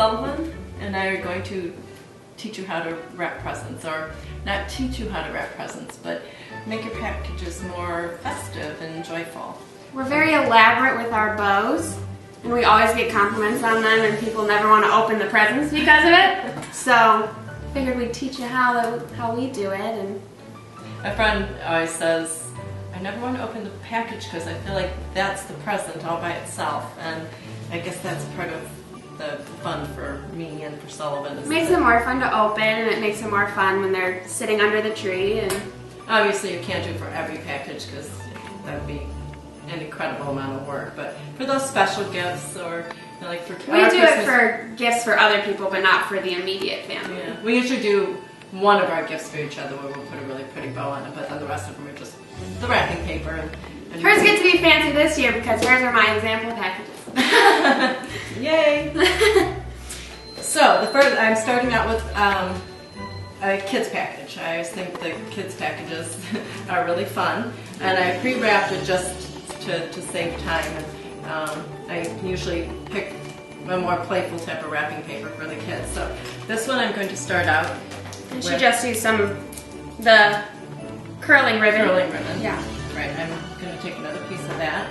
Sullivan and I are going to teach you how to wrap presents, or not teach you how to wrap presents, but make your packages more festive and joyful. We're very elaborate with our bows, and we always get compliments on them, and people never want to open the presents because of it. So, figured we'd teach you how we do it. And my friend always says, I never want to open the package because I feel like that's the present all by itself, and I guess that's part of the fun for me and for Sullivan. It makes it more fun to open, and it makes it more fun when they're sitting under the tree. And obviously you can't do it for every package because that would be an incredible amount of work, but for those special gifts, or like for we do Christmas, it for gifts for other people, but not for the immediate family. Yeah, we usually do one of our gifts for each other where we'll put a really pretty bow on it, but then the rest of them are just the wrapping paper. And hers get to be fancy this year because hers are my example packages. Yay! So I'm starting out with a kids package. I always think the kids packages are really fun, and I pre-wrapped it just to save time. And I usually pick a more playful type of wrapping paper for the kids. So this one I'm going to start out. And she just used some of the curling ribbon. Yeah. Right. I'm going to take another piece of that,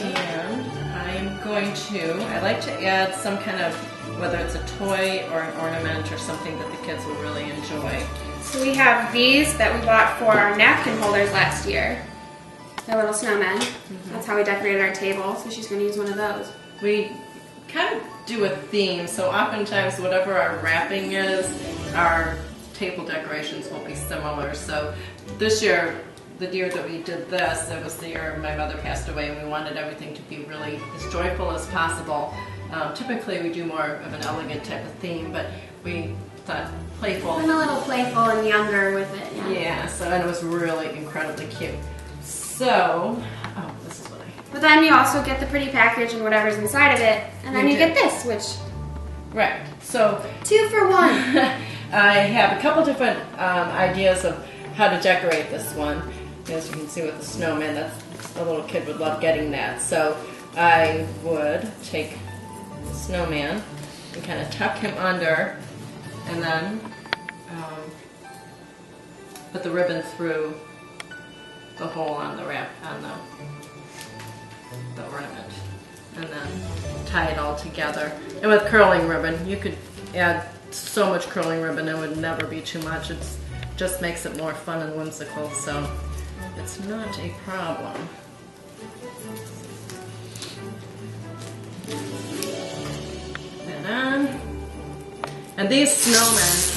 and I'm going to. I like to add some kind of, whether it's a toy or an ornament or something that the kids will really enjoy. So we have these that we bought for our napkin holders last year. They're little snowmen. That's how we decorated our table, so she's going to use one of those. We kind of do a theme, so oftentimes whatever our wrapping is, our table decorations will be similar. So this year, the year that we did this, it was the year my mother passed away, and we wanted everything to be really as joyful as possible. Typically we do more of an elegant type of theme, but we thought playful. And a little playful and younger with it. Yeah, so, and it was really incredibly cute. So, oh, this is what I... But then you also get the pretty package and whatever's inside of it, and then you get this, which... Right, so... 2 for 1. I have a couple different ideas of how to decorate this one. As you can see with the snowman, a little kid would love getting that. So I would take the snowman and kind of tuck him under, and then put the ribbon through the hole on the wrap, on the ornament, and then tie it all together. And with curling ribbon, you could add so much curling ribbon, it would never be too much. It just makes it more fun and whimsical, so it's not a problem. And these snowmen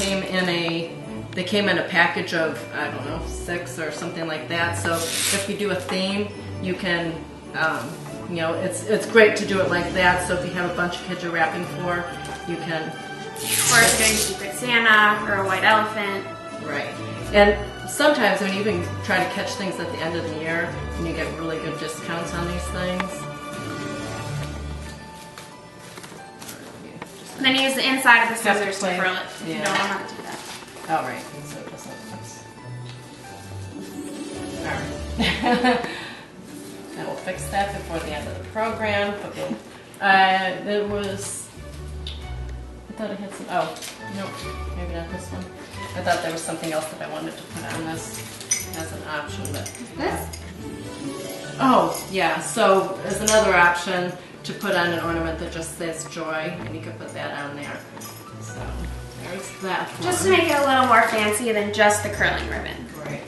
came in a package of, I don't know, 6 or something like that. So if you do a theme, you can, you know, it's great to do it like that. So if you have a bunch of kids you're wrapping for, you can. Or if you're doing Secret Santa or a white elephant. Right. And sometimes when you even try to catch things at the end of the year, and you get really good discounts on these things. And then you use the inside of the scissors to curl it if you don't know how to do that. Oh, right. So it doesn't. Alright. And we'll fix that before the end of the program. Okay. There was. I thought I had some. Oh, no, maybe not this one. I thought there was something else that I wanted to put on this as an option, but. This? Oh, yeah. So as another option to put on an ornament that just says joy, and you could put that on there. So there's that one. Just to make it a little more fancy than just the curling ribbon. Right.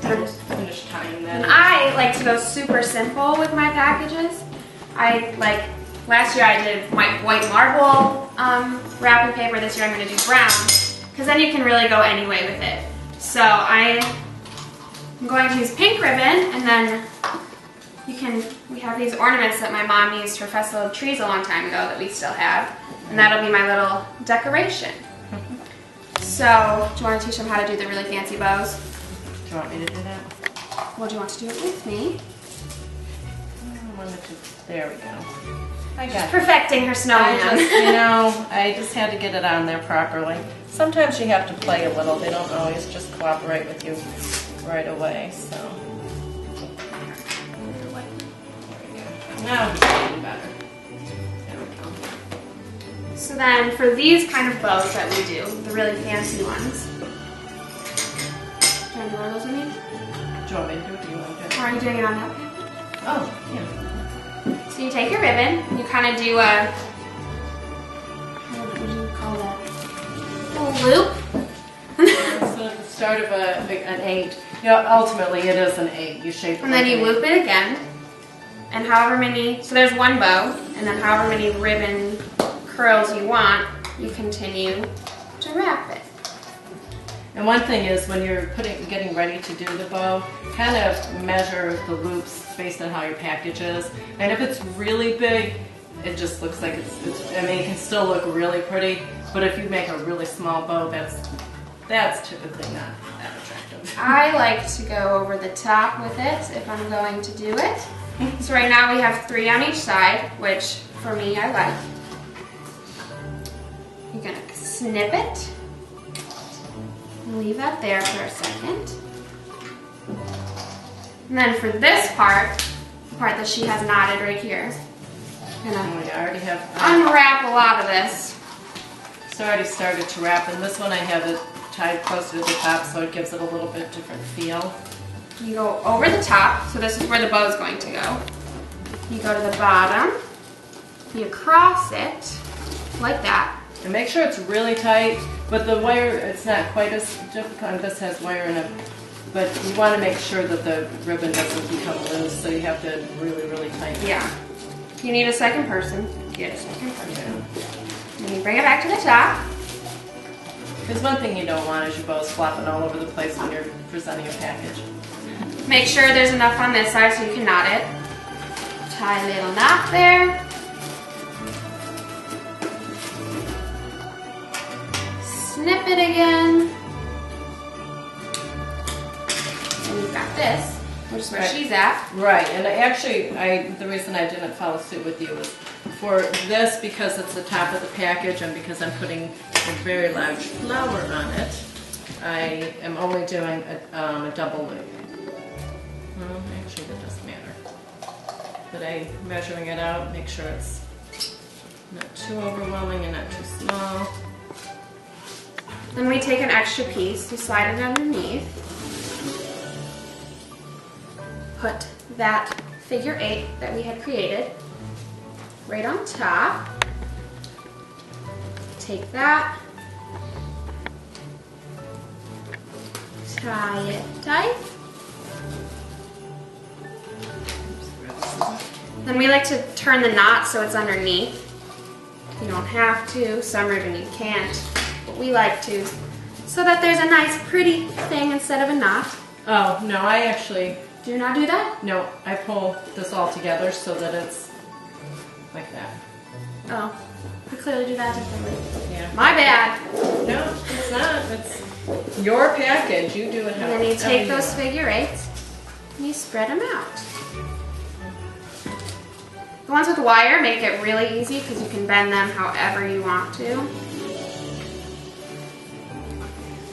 I'll finish tying that. And I like to go super simple with my packages. Last year I did my white marble wrapping paper. This year I'm going to do brown, because then you can really go any way with it. So I'm going to use pink ribbon, and then we have these ornaments that my mom used for Festival of Trees a long time ago that we still have, and that'll be my little decoration. So, do you want to teach them how to do the really fancy bows? Do you want me to do that? Well, do you want to do it with me? There we go. I got it. Perfecting her snowman. I just had to get it on there properly. Sometimes you have to play a little. They don't always just cooperate with you right away, so. There we go. Now it's getting better. There we go. So then for these kind of bows that we do, the really fancy ones. Do you want to do one of those with me? Do you want me to do it? Do you want to do it? Or are you doing it on that paper? Oh, yeah. So you take your ribbon, and you kind of do a, what do you call that? A loop. So at the start of an 8, you know, ultimately it is an 8. You shape it. And then you loop it again. And however many, so there's one bow, and then however many ribbon curls you want, you continue to wrap it. And one thing is when you're getting ready to do the bow, kind of measure the loops based on how your package is. And if it's really big, it just looks like I mean, it can still look really pretty, but if you make a really small bow, that's typically not that attractive. I like to go over the top with it if I'm going to do it. So right now we have 3 on each side, which for me I like. You're gonna snip it. Leave that there for a second. And then for this part, the part that she has knotted right here, I'm gonna I already have. unwrap a lot of this. So I already started to wrap, and this one I have it tied closer to the top, so it gives it a little bit different feel. You go over the top, so this is where the bow is going to go. You go to the bottom, you cross it like that. And make sure it's really tight, but the wire, it's not quite as difficult. This has wire in it, but you want to make sure that the ribbon doesn't become loose, so you have to really, really tighten it. Yeah. If you need a second person, get a second person. And you bring it back to the top. Because one thing you don't want is your bows flopping all over the place when you're presenting a package. Make sure there's enough on this side so you can knot it. Tie a little knot there. Snip it again. And you've got this, which is where she's at. Right, and the reason I didn't follow suit with you was for this, because it's the top of the package and because I'm putting a very large flower on it, I am only doing a double loop. Well, actually that doesn't matter. But I'm measuring it out, make sure it's not too overwhelming and not too small. Then we take an extra piece, we slide it underneath. Put that figure 8 that we had created right on top. Take that, tie it tight. Then we like to turn the knot so it's underneath. You don't have to, some ribbon you can't, but we like to, so that there's a nice pretty thing instead of a knot. Oh, no, I actually... Do not do that? No, I pull this all together so that it's like that. Oh, we clearly do that differently. Yeah. My bad. No, it's not. It's your package. You do it how And then you take those figure 8s and you spread them out. The ones with wire make it really easy because you can bend them however you want to.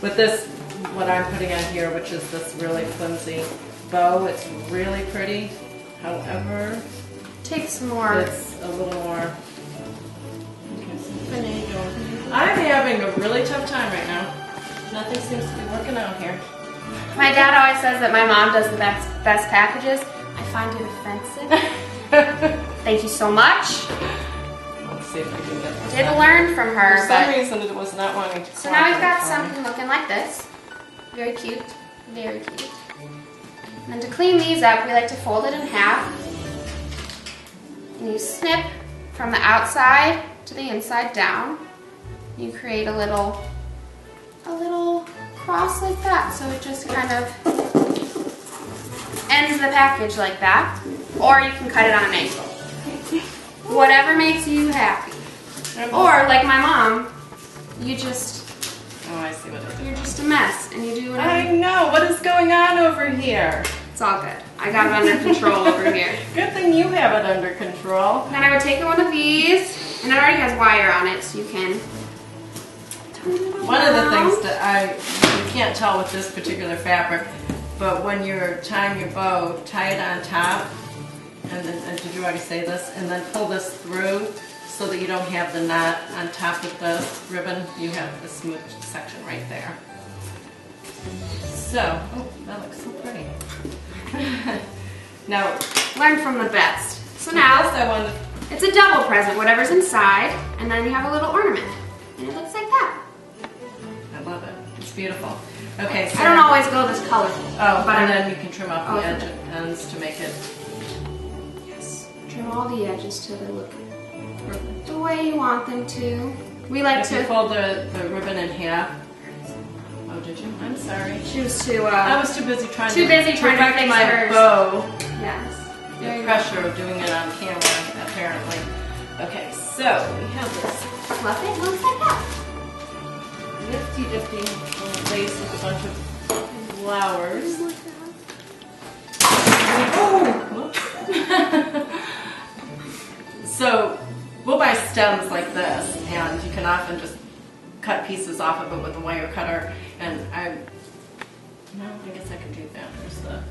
With this, what I'm putting on here, which is this really flimsy bow, it's really pretty. However, Take more. it's a little more finagle. I'm having a really tough time right now. Nothing seems to be working out here. My dad always says that my mom does the best packages. I find it offensive. Thank you so much. Let's see if I can get this. Did learn from her. For some reason, it was not wanting to. So now we've got something looking like this. Very cute. Very cute. And then to clean these up, we like to fold it in half. And you snip from the outside to the inside down. You create a little cross like that. So it just kind of ends the package like that. Or you can cut it on an angle. Whatever makes you happy. Or like my mom, you just... Oh, I see what I did. You're just a mess, and you do whatever. I know. What is going on over here? It's all good. I got it under control over here. Good thing you have it under control. Then I would take one of these, and it already has wire on it, so you can turn it around. One of the things that you can't tell with this particular fabric, but when you're tying your bow, tie it on top, and then, did you already say this? And then pull this through so that you don't have the knot on top of the ribbon. You have the smooth section right there. So, oh, that looks so pretty. Now, learn from the best. So now, it's a double present, whatever's inside, and then you have a little ornament. And it looks like that. I love it. It's beautiful. Okay, so I don't always go this colorful. Oh, but then you can trim off the ends to make it. Yes. Trim all the edges till they look the way you want them to. We like to fold the ribbon in half. Oh, did you? I'm sorry. She was too. I was too busy trying to fix my hers. bow. Yes. The pressure of doing it on camera, apparently. Okay, so we have this. Fluff it. Looks like that. Nifty difty little lace with a bunch of flowers. Oh! So we'll buy stems like this, and you can often just cut pieces off of it with a wire cutter. And I guess I could do that. There's the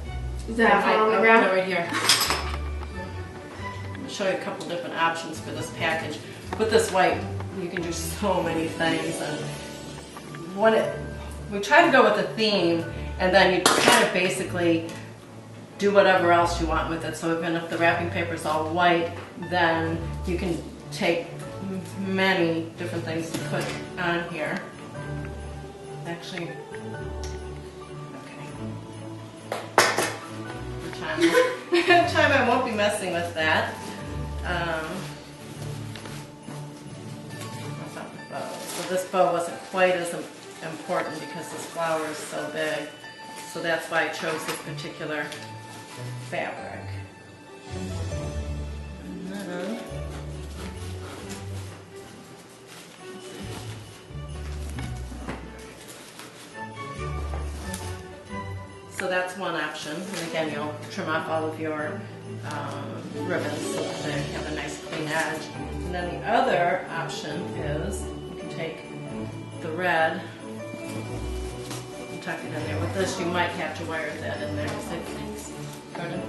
on the ground? No, right here. I'm going to show you a couple different options for this package. With this white, you can do so many things, and we try to go with a theme, and then you kind of basically do whatever else you want with it. So even if the wrapping paper is all white, then you can take many different things to put on here. Actually, okay. For time I won't be messing with that. So this bow wasn't quite as important because this flower is so big. So that's why I chose this particular fabric. And then, so that's one option. And again, you'll trim off all of your ribbons so that they have a nice clean edge. And then the other option is you can take the red and tuck it in there. With this, you might have to wire that in there. So thanks. Pardon?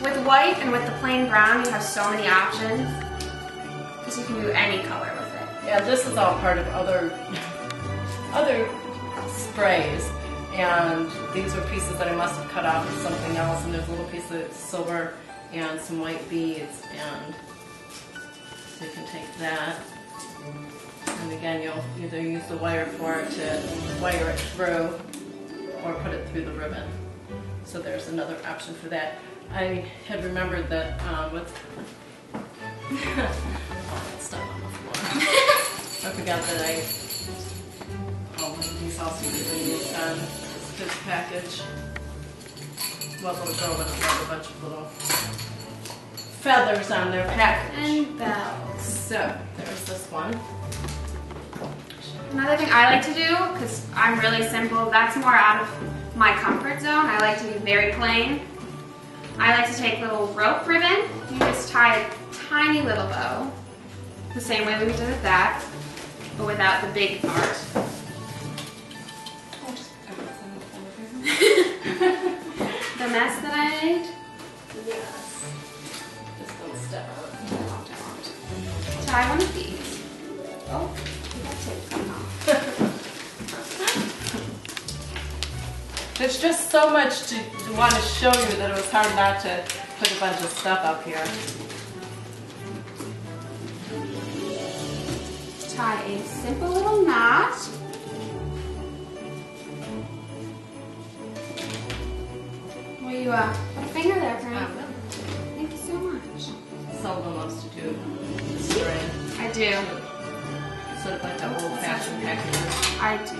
With white and with the plain brown, you have so many options because you can do any color with it. Yeah, this is all part of other sprays, and these are pieces that I must have cut off of something else, and there's a little piece of silver and some white beads, and so you can take that, and again you'll either use the wire for it to wire it through or put it through the ribbon. So there's another option for that. I had remembered that with oh, that stuff on the floor. I forgot that these also could be used on this package. Well, little girl would have a bunch of little feathers on their package. And bells. So there's this one. Another thing I like to do, because I'm really simple, that's more out of my comfort zone. I like to be very plain. I like to take little rope ribbon. You just tie a tiny little bow, the same way we did with that, but without the big part. The mess that I made? Yes. Just don't step on it. I won't. Tie one of these. Oh, we got tape coming off. There's just so much to want to show you that it was hard not to put a bunch of stuff up here. Tie a simple little knot. Will you put a finger there for me? I will. Thank you so much. Selden loves to do the string. I do. Sort of like the old-fashioned packages. I do.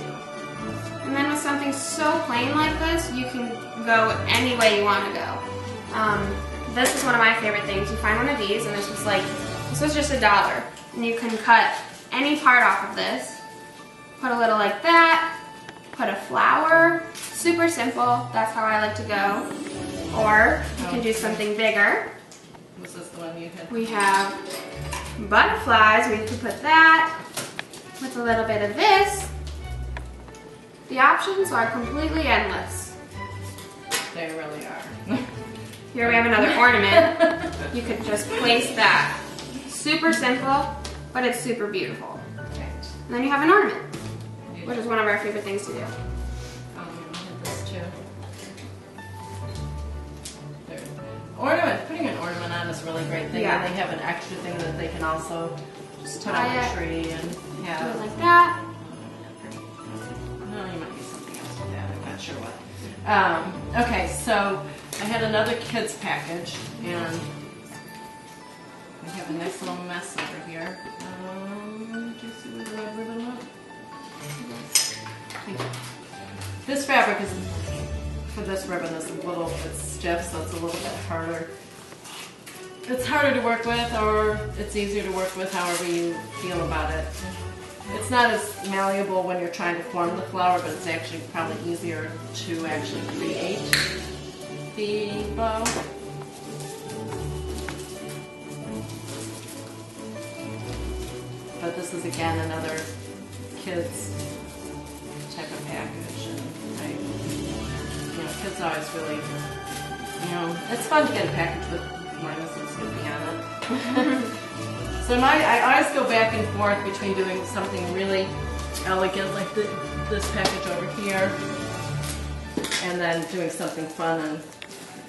And then with something so plain like this, you can go any way you want to go. This is one of my favorite things. You find one of these, and this was just $1. And you can cut any part off of this. Put a little like that. Put a flower. Super simple. That's how I like to go. Or you can do something bigger. Was this the one you had? We have butterflies. We can put that with a little bit of this. The options are completely endless. They really are. Here we have another ornament. you could just place that. Super simple, but it's super beautiful. Okay. And then you have an ornament, which is one of our favorite things to do. Oh, yeah, we have this too. There. Ornament, putting an ornament on is a really great thing. Yeah. And they have an extra thing that they can also just put on Tie the it. tree and Do have. it like that. No, you might use something else with that. I'm not sure what. Okay, so I had another kids package, and I have a nice little mess over here. Do you see where the red ribbon went? This fabric is, for this ribbon, is a little bit stiff, so it's a little bit harder. It's harder to work with, or it's easier to work with, however you feel about it. It's not as malleable when you're trying to form the flower, but it's actually probably easier to actually create the bow. But this is again another kids type of package, and kids always really, it's fun to get a package with Mrs. Snoopy on it. So I always go back and forth between doing something really elegant like this package over here, and then doing something fun and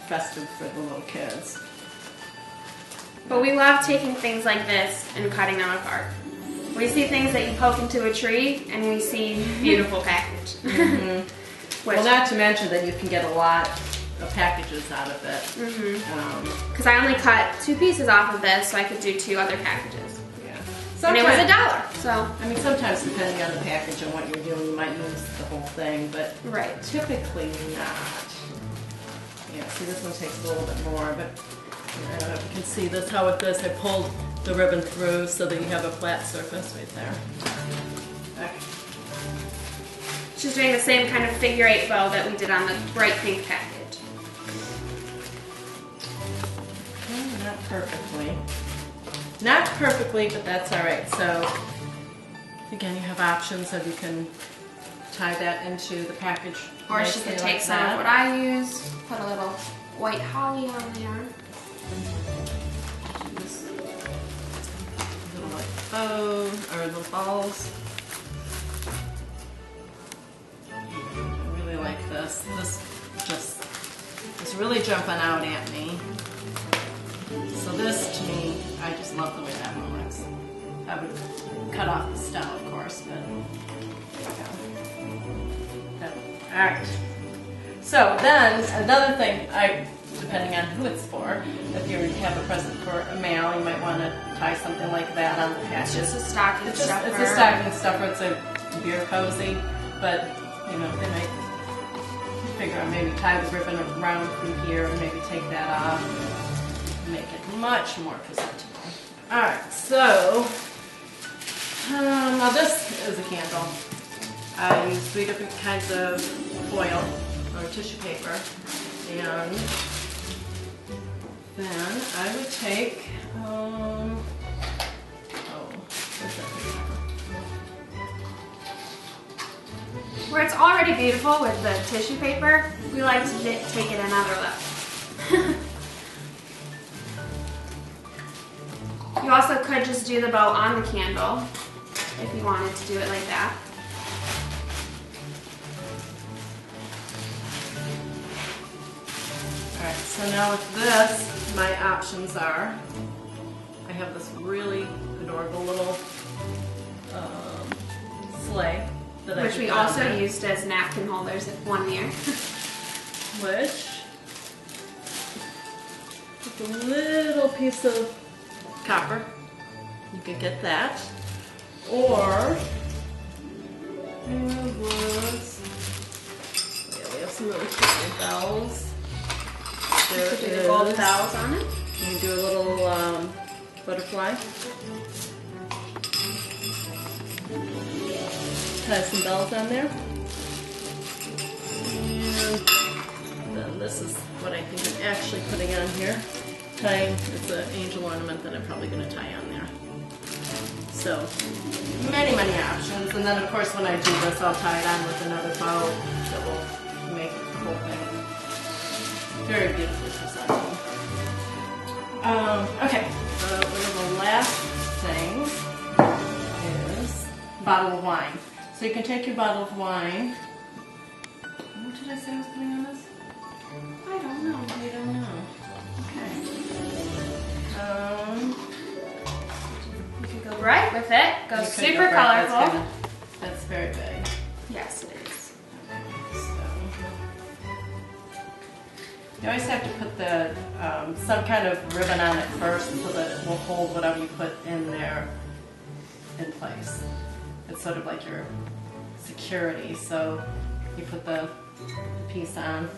festive for the little kids. But we love taking things like this and cutting them apart. We see things that you poke into a tree, and we see beautiful package. Mm-hmm. Well, not to mention that you can get a lot of packages out of it. Because I only cut 2 pieces off of this, so I could do 2 other packages. Yeah. And it was $1. So I mean, sometimes depending on the package and what you're doing, you might use the whole thing, but right. typically not. Yeah. See, this one takes a little bit more, but I don't know if you can see this. How with this, I pulled the ribbon through so that you have a flat surface right there. Okay. She's doing the same kind of figure 8 bow that we did on the bright pink package. Not perfectly. Not perfectly, but that's all right. So again, you have options of you can tie that into the package. Or she could take some of what I use, put a little white holly on there. Just little like bow or little balls. I really like this. This just is really jumping out at me. So this, to me, I just love the way that one looks. I would cut off the stem, of course, but there we go. Alright. So then, another thing, depending on who it's for, if you have a present for a male, you might want to tie something like that on the package. It's just a stocking stuffer. It's a stocking stuffer. It's a beer cozy, but, they might figure out maybe tie the ribbon around through here and maybe take that off. Make it much more presentable. Alright, so now this is a candle. I use 3 different kinds of foil or tissue paper, and then I would take where's that paper? Where it's already beautiful with the tissue paper, we like to take it another level. You also could just do the bow on the candle if you wanted to do it like that. Alright, so now with this, my options are, I have this really adorable little sleigh that Which we also used as napkin holders one year. Which, with a little piece of copper, you could get that, or we have some really cute bells. You could do the gold bells on it. You can do a little butterfly. Tie some bells on there. And then this is what I think I'm actually putting on here. It's an angel ornament that I'm probably going to tie on there. So, many options. And then, of course, when I do this, I'll tie it on with another bow that will make the whole thing very beautifully presentable. Okay, so one of the last things is bottle of wine. So you can take your bottle of wine. What did I say I was putting on this? I don't know. I don't know. Okay. You can go bright with it. Go you could super go bright. colorful. That's very big. Yes, it is. So you always have to put the some kind of ribbon on it first so that it will hold whatever you put in there in place. It's sort of like your security. So you put the piece on.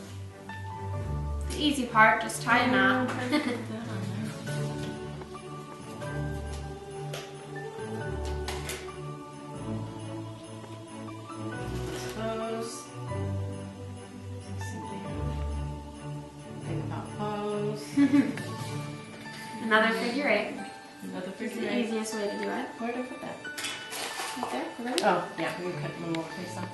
The easy part, just tie a knot. Another figure eight. Another It's figure the eight. easiest way to do it. Where did I put that? Right there. Ready? Oh, yeah, you cut one more piece off.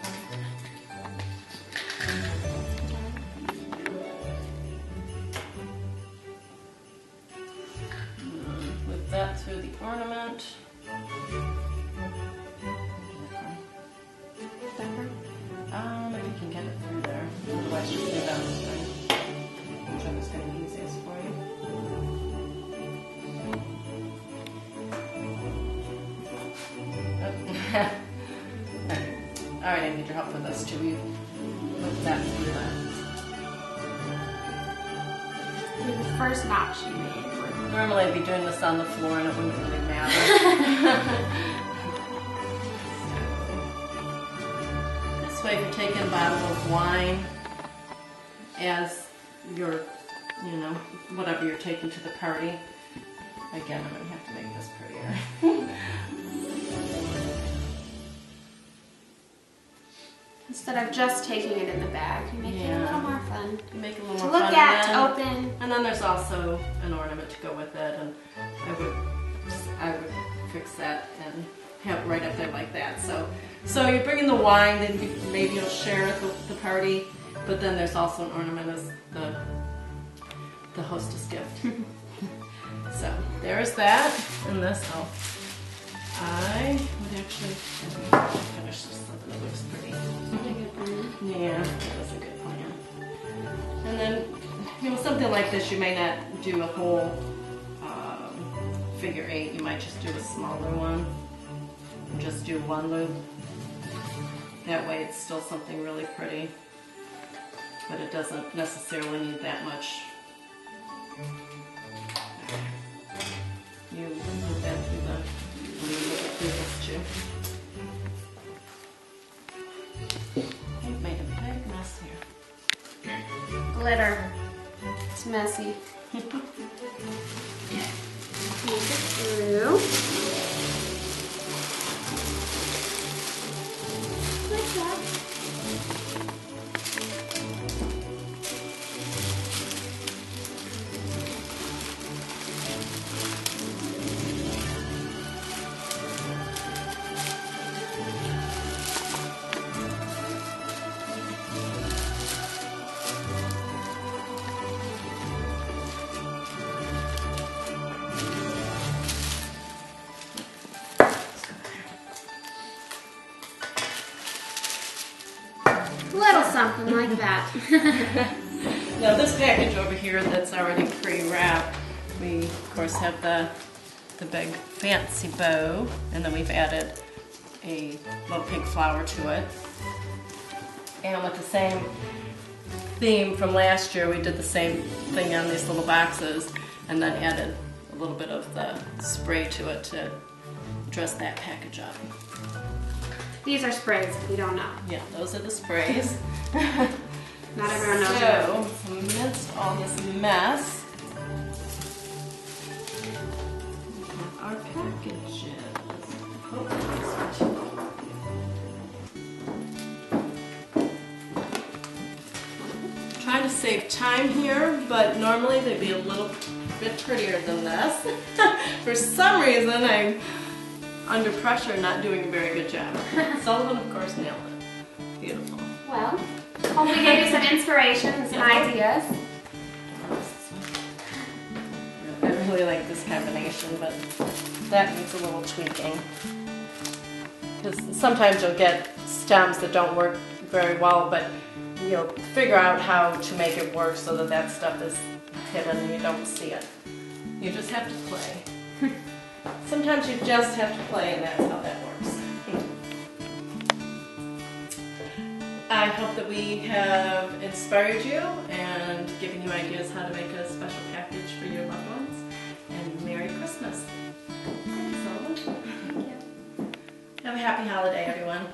With that through the ornament. If you can get it through there. Otherwise, you can do that this way. Whichever is going to be easiest for you. Alright, I need your help with this too. You put that through that. The first notch you made. Normally I'd be doing this on the floor and it wouldn't really matter. This way, if you're taking a bottle of wine as your, whatever you're taking to the party. Again, I'm going to have to make this prettier. Instead of just taking it in the bag, you make it a little more fun. You make it a little To more look fun. at, to open. And then there's also an ornament to go with it, and I would fix that and have it right up there like that. So you're bringing the wine, then maybe you'll share at the party, but then there's also an ornament as the hostess gift. So there's that, and this. I would actually finish this so that it looks pretty. Yeah, that was a good plan. And then, something like this, you may not do a whole figure eight. You might just do a smaller one. Just do one loop. That way it's still something really pretty. But it doesn't necessarily need that much. You put that through this too. I've made a big mess here. Glitter. It's messy. Make it through. Like that. Little something like that. Now this package over here that's already pre-wrapped, we of course have the big fancy bow, and then we've added a little pink flower to it. And with the same theme from last year, we did the same thing on these little boxes, and then added a little bit of the spray to it to dress that package up. These are sprays, if you don't know. Yeah, those are the sprays. Not everyone knows So, amidst all this mess, we have our packages. Trying to save time here, but normally they'd be a little bit prettier than this. For some reason, I'm under pressure, not doing a very good job. Sullivan, of course, nailed it. Beautiful. Well, hopefully gave you some inspiration and some ideas. Everything like this combination, but that needs a little tweaking. Because sometimes you'll get stems that don't work very well, but you'll figure out how to make it work so that that stuff is hidden and you don't see it. You just have to play. Sometimes you just have to play, and that's how that works. I hope that we have inspired you and given you ideas how to make a special package for your loved ones. And Merry Christmas. Thanks, Sullivan. Thank you. Have a happy holiday, everyone.